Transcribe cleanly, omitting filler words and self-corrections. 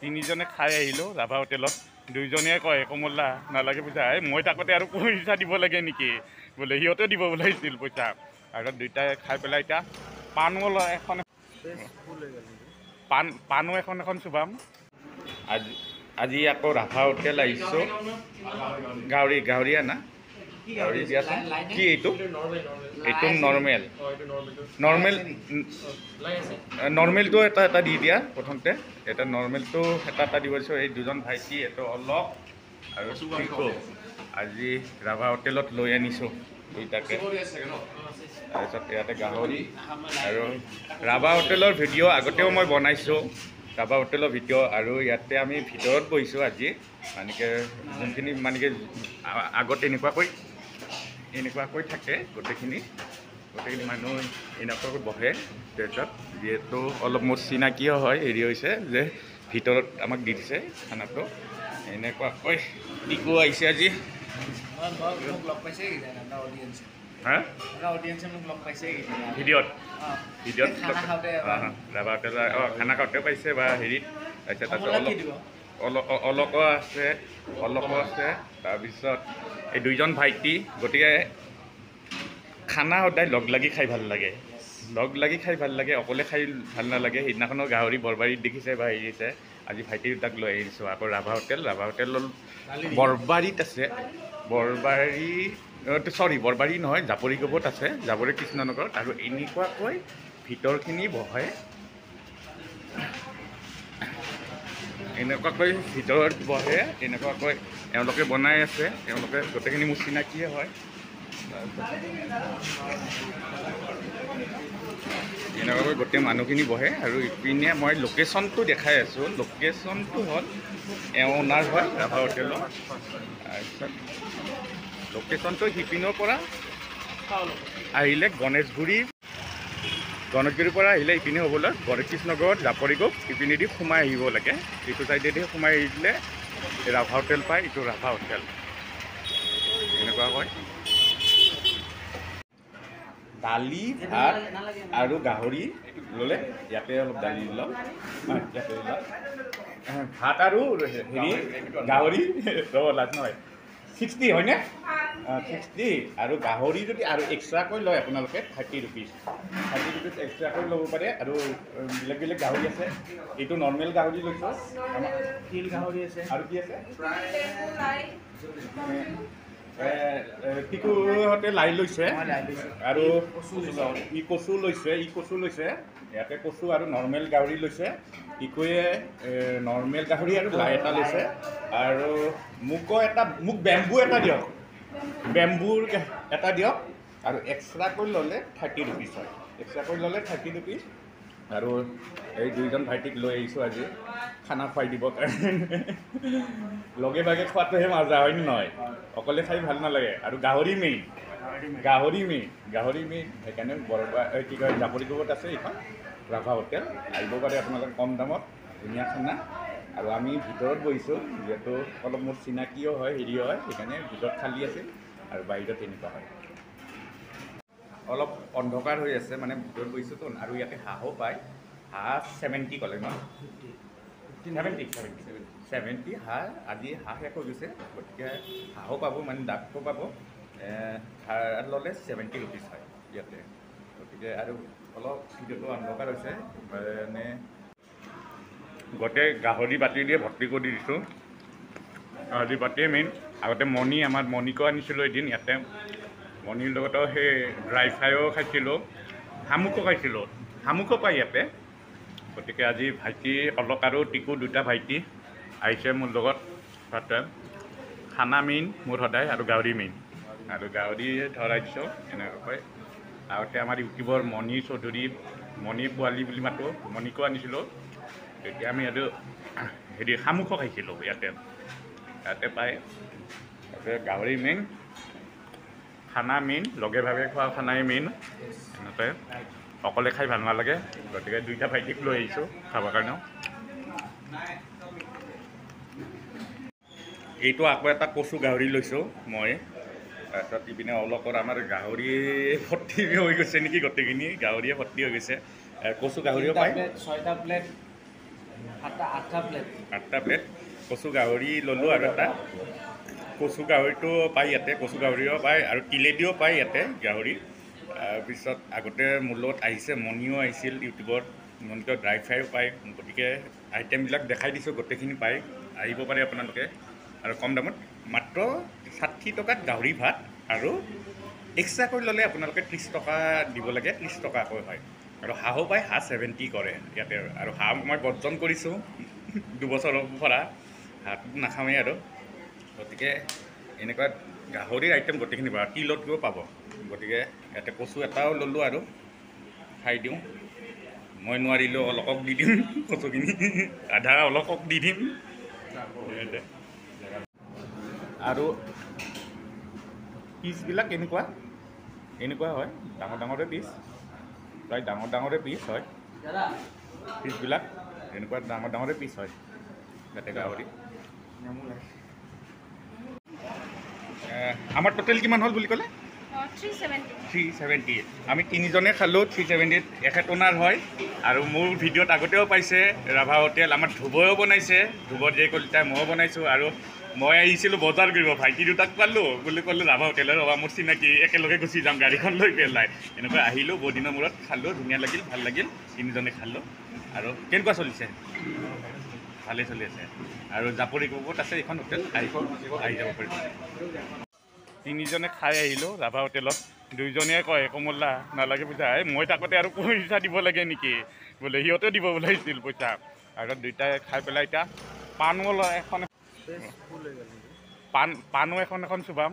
তিনিজনে খাই আহিলোঁ ৰাভা হোটেলত। দুইজনে কয় কমলা নালাগে পইচা, এই মই থাকোঁতে আৰু পইচা দিব লাগে নেকি বোলে, সিহঁতেও দিব ওলাইছিল পইচা। আৰু দুইটাই খাই পেলাই এতিয়া পাণো এখন পাণো এখন চুবাম। আজি আকৌ ৰাভা হোটেল আহিছোঁ। গাহৰিয়া না গাহৰি দিয়াচোন। কি এইটো নৰ্মেলটো এটা দি দিয়া প্ৰথমতে। এটা নৰ্মেলটো এটা দিব দিছোঁ। এই দুজন ভাইটি এইটো অলপ আৰু টিকু আজি ৰাভা হোটেলত লৈ আনিছোঁ দুইটাকে। তাৰপিছত ইয়াতে গাহৰি আৰু ৰাভা হোটেলৰ ভিডিঅ' আগতেও মই বনাইছোঁ, ৰাভা হোটেলৰ ভিডিঅ'। আৰু ইয়াতে আমি ভিতৰত বহিছোঁ আজি, মানেকে যোনখিনি মানেকে আগত এনেকুৱাকৈ থাকে গোটেইখিনি মানুহ এনেকুৱাকৈ বহে। তাৰপিছত যিহেতু অলপ মোৰ চিনাকিও হয়, হেৰি হৈছে যে ভিতৰত আমাক দি দিছে খানাটো এনেকুৱাকৈ। টিকু আহিছে আজি। ভিডিঅ'ত ৰাভা হোটেলৰ খানা খাওঁতে পাইছে বা হেৰিত। তাৰপিছত অলকো আছে। তাৰপিছত এই দুইজন ভাইটি। গতিকে খানা সদায় লগ লাগি খাই ভাল লাগে, অকলে খাই ভাল নালাগে। সেইদিনাখনো গাহৰি বৰবাৰীত দেখিছে বা হেৰিছে। আজি ভাইটি দুটাক লৈ আহিছোঁ আকৌ ৰাভা হোটেল বৰবাৰীত আছে। বৰবাৰী নহয়, জাপৰিকোবত আছে, জাপৰি কৃষ্ণনগৰত। আৰু এনেকুৱাকৈ ভিতৰখিনি বহে, এনেকুৱাকৈ এওঁলোকে বনাই আছে। তেওঁলোকে গোটেইখিনি মোৰ চিনাকিয়ে হয়। এনেকুৱাকৈ গোটেই মানুহখিনি বহে। আৰু ইপিনে মই লোকেশ্যনটো দেখাই আছোঁ। লোকেশ্যনটো হ'ল এওনাৰ হয় ৰাভা হোটেলৰ। তাৰপিছত লোকেশ্যনটো সিপিনৰ পৰা আহিলে গণেশগুৰিৰ পৰা আহিলে ইপিনে হ'বলৈ কৃষ্ণনগৰত জাপৰিকোপ ইপিনেদি সোমাই আহিব লাগে। এইটো চাইডেদি সোমাই আহিলে ৰাভা হোটেল পায়। এইটো ৰাভা হোটেল এনেকুৱা হয়। দালি ভাত আৰু গাহৰি ল'লে ইয়াতে অলপ দালি লওঁ, ভাত আৰু হেৰি গাহৰি লাজ নহয় 60 হয়নে? 60। আৰু গাহৰি যদি আৰু এক্সট্ৰাকৈ লয় আপোনালোকে 30 ৰুপিজ এক্সট্ৰাকৈ ল'ব পাৰে। আৰু বেলেগ গাহৰি আছে। এইটো নৰ্মেল গাহৰি লৈছোঁ। তিল গাহৰি আছে আৰু কি আছে? টিকুহঁতে লাই লৈছে আৰু কচু লৈছে। ইয়াতে কচু আৰু নৰ্মেল গাহৰি লৈছে। টিকুৱে নৰ্মেল গাহৰি আৰু লাই এটা লৈছে। আৰু মোক বেম্বু এটা দিয়ক। আৰু এক্সট্ৰাকৈ ল'লে 30 ৰুপিজ হয়। আৰু এই দুইজন ভাইটিক লৈ আহিছোঁ আজি খানা খুৱাই দিবৰ কাৰণে। লগে ভাগে খোৱাটোহে মজা হয় নে নহয়? অকলে খাই ভাল নালাগে। আৰু গাহৰি মেইন। সেইকাৰণে কি কয় জাপৰিকোবত আছে এইখন ৰাভা হোটেল। আহিব পাৰে আপোনালোকে, কম দামত ধুনীয়া খানা। আৰু আমি ভিতৰত বহিছোঁ, যিহেতু অলপ মোৰ চিনাকিও হয়, হেৰিও হয়। সেইকাৰণে ভিতৰত খালী আছে আৰু বাহিৰত এনেকুৱা হয়। অলপ অন্ধকাৰ হৈ আছে, মানে ভিতৰত বহিছোঁতো। আৰু ইয়াতে হাঁহো পায়। হাঁহ 70 ক'লে ন? 70 হাঁহ। আজি হাঁহ শেষ হৈ গৈছে, গতিকে হাঁহো পাব, মানে ডাকটো পাব। ভাত ল'লে 70 ৰুপিজ হয় ইয়াতে। গতিকে আৰু অলপ ভিডিঅ'টো অন্ধকাৰ হৈছে, মানে গোটেই গাহৰি বাতি দিয়ে ভৰ্তি কৰি দিছোঁ। গাহৰি বাতিয়ে মেইন। আগতে মণিকো আনিছিলোঁ এদিন ইয়াতে। মণিৰ লগতো সেই ড্ৰাই ফ্ৰাইও খাইছিলোঁ, শামুকো পায় ইয়াতে। গতিকে আজি ভাইটি অলক আৰু টিকু দুটা ভাইটি আহিছে মোৰ লগত। তাতে খানা মেইন মোৰ সদায়, আৰু গাহৰি মেইন। আৰু গাহৰি ধৰাই দিছোঁ এনেকুৱাকৈ। আগতে আমাৰ ইউটিউবৰ মণি পোৱালি বুলি মাতোঁ, মণিকো আনিছিলোঁ। তেতিয়া আমি এইটো হেৰি শামুকো খাইছিলোঁ ইয়াতে পায়। তাতে গাহৰি মেইন, খানা মেইন, লগে ভাগে খোৱা খানাই মেইন। এনেকৈ অকলে খাই ভাল নালাগে, গতিকে দুইটা ভাইটিক লৈ আহিছোঁ খাবৰ কাৰণেও। এইটো আকৌ এটা কচু গাহৰি লৈছোঁ মই। তাৰপিছত ইপিনে অলপৰ আমাৰ গাহৰি ভৰ্তি হৈ গৈছে নেকি, গোটেইখিনি গাহৰিয়ে ভৰ্তি হৈ গৈছে। কচু গাহৰিও পায়। 6টা প্লেট 8টা প্লেট কচু গাহৰি ল'লোঁ আৰু এটা কচু গাহৰিটো পায় ইয়াতে কচু গাহৰিও পায় আৰু তিলেদিও পায় ইয়াতে গাহৰি তাৰপিছত আগতে মোৰ লগত আহিছে মণিও আহিছিল ইউটিউবত মণিটো ড্ৰাই ফ্ৰাইও পায় গতিকে আইটেমবিলাক দেখাই দিছোঁ গোটেইখিনি পায় আহিব পাৰে আপোনালোকে আৰু কম দামত মাত্ৰ 60 টকাত গাহৰি ভাত আৰু এক্সট্ৰাকৈ ল'লে আপোনালোকে 30 টকা দিব লাগে 30 টকাকৈ হয় আৰু হাঁহো পায় হাঁহ 70 কৰে ইয়াতে আৰু হাঁহ মই বৰ্জন কৰিছোঁ 2 বছৰৰ পৰা হাঁহটো নাখাওঁৱেই আৰু গতিকে এনেকুৱা গাহৰিৰ আইটেম গোটেইখিনি পাব তিলতকৈও পাব গতিকে ইয়াতে কচু এটাও ল'লোঁ আৰু খাই দিওঁ মই নোৱাৰিলোঁ অলকক দি দিম কচুখিনি আধা অলকক দি দিম আৰু পিচবিলাক এনেকুৱা হয় ডাঙৰে পিচ প্ৰায় ডাঙৰে পিচ হয় পিচবিলাক এনেকুৱা ডাঙৰে পিচ হয় যাতে গাহৰি আমাৰ টোটেল কিমান হ'ল বুলি ক'লে 370 আমি 3জনে খালোঁ 370 এখেতনাৰ হয় আৰু মোৰ ভিডিঅ'ত আগতেও পাইছে ৰাভা হোটেল আমাৰ ধ্ৰুৱও বনাইছে ধ্ৰুৱৰ যে কলিতা ময়ো বনাইছোঁ আৰু মই আহিছিলোঁ বজাৰ কৰিব ভাইটি দুটাক পালোঁ বুলি ক'লোঁ ৰাভা হোটেলৰ ৰবা মোৰ চিনাকি একেলগে গুচি যাম গাড়ীখন লৈ পেলাই এনেকৈ আহিলোঁ বহুদিনৰ মূৰত খালোঁ ধুনীয়া লাগিল ভাল লাগিল 3জনে খালোঁ আৰু কেনেকুৱা চলিছে ভালেই চলি আছে আৰু জাপৰি ক'ত আছে এইখন হোটেল আহি যাব পাৰিব 3জনে খাই আহিলোঁ ৰাভা হোটেলত 2জনে কয় কমলা নালাগে পইচা মই থাকোঁতে আৰু পইচা দিব লাগে নেকি বোলে সিহঁতেও দিব ওলাইছিল পইচা আৰু দুইটাই খাই পেলাই এতিয়া পানো এখন পানো এখন চুবাম